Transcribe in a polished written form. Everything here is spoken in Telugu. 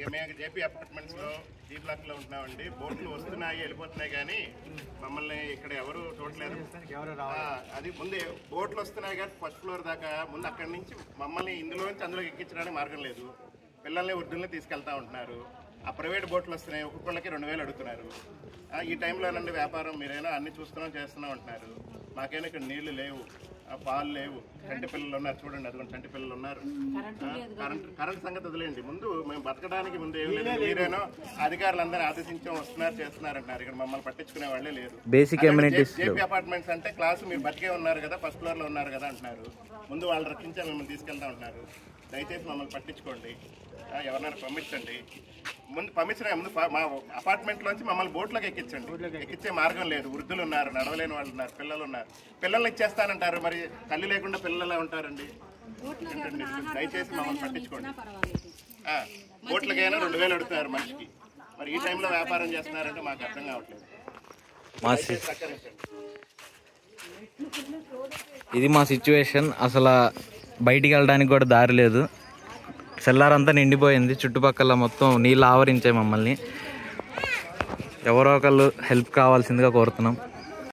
మేము జేపీ అపార్ట్మెంట్స్ లో జీ బ్లాక్ లో ఉంటున్నామండి. బోట్లు వస్తున్నాయి వెళ్ళిపోతున్నాయి కానీ మమ్మల్ని ఇక్కడ ఎవరు చూడలేదు. అది ముందే బోట్లు వస్తున్నాయి కానీ ఫస్ట్ ఫ్లోర్ దాకా ముందు అక్కడి నుంచి మమ్మల్ని ఇందులో నుంచి అందులో ఎక్కించడానికి మార్గం లేదు. పిల్లల్ని వృద్ధుల్ని తీసుకెళ్తా ఉంటున్నారు. ఆ ప్రైవేట్ బోట్లు వస్తున్నాయి, ఒక్కొక్కళ్ళకి 2000 అడుగుతున్నారు. ఈ టైంలోనండి వ్యాపారం మీరైనా అన్ని చేస్తున్నాం అంటున్నారు. మాకైనా ఇక్కడ నీళ్లు లేవు, పాలు లేవు, చంటి పిల్లలు ఉన్నారు. చూడండి అదిగోండి చంటి పిల్లలు ఉన్నారు. కరెంట్ సంగతి వదిలేండి. ముందు మేము బతకడానికి ముందు ఏం లేదు. మీరేనో అధికారులందరూ ఆదేశించాం వస్తున్నారు చేస్తున్నారు అంటున్నారు. ఇక్కడ మమ్మల్ని పట్టించుకునే వాళ్ళే లేరు. బేసిక్ అమ్యూనిటీస్ జేపీ అపార్ట్మెంట్స్ అంటే క్లాసు మీరు బతికే ఉన్నారు కదా, ఫస్ట్ ఫ్లోర్ లో ఉన్నారు కదా అంటున్నారు. ముందు వాళ్ళు రక్షించా మిమ్మల్ని తీసుకెళ్తా ఉంటున్నారు. దయచేసి మమ్మల్ని పట్టించుకోండి, ఎవరినైనా పంపించండి. ముందు పంపించిన ముందు మా అపార్ట్మెంట్లోంచి మమ్మల్ని బోట్లోకి ఎక్కించే మార్గం లేదు. వృద్ధులు ఉన్నారు, నడవలేని వాళ్ళు ఉన్నారు, పిల్లలు ఉన్నారు. పిల్లల్ని ఇచ్చేస్తానంటారు, మరి తల్లి లేకుండా పిల్లలు ఎలా ఉంటారండి? దయచేసి మమ్మల్ని పట్టించుకోండి. బోట్లకైనా 2000 అడుగుతున్నారు మనిషికి. మరి ఈ టైంలో వ్యాపారం చేస్తున్నారంటే మాకు అర్థం కావట్లేదు. ఇది మా సిచ్యువేషన్. అసలు బయటికి వెళ్ళడానికి కూడా దారి లేదు. సెల్లారంతా నిండిపోయింది, చుట్టుపక్కల మొత్తం నీళ్ళు ఆవరించాయి మమ్మల్ని. ఎవరో ఒకళ్ళు హెల్ప్ కావాల్సిందిగా కోరుతున్నాం.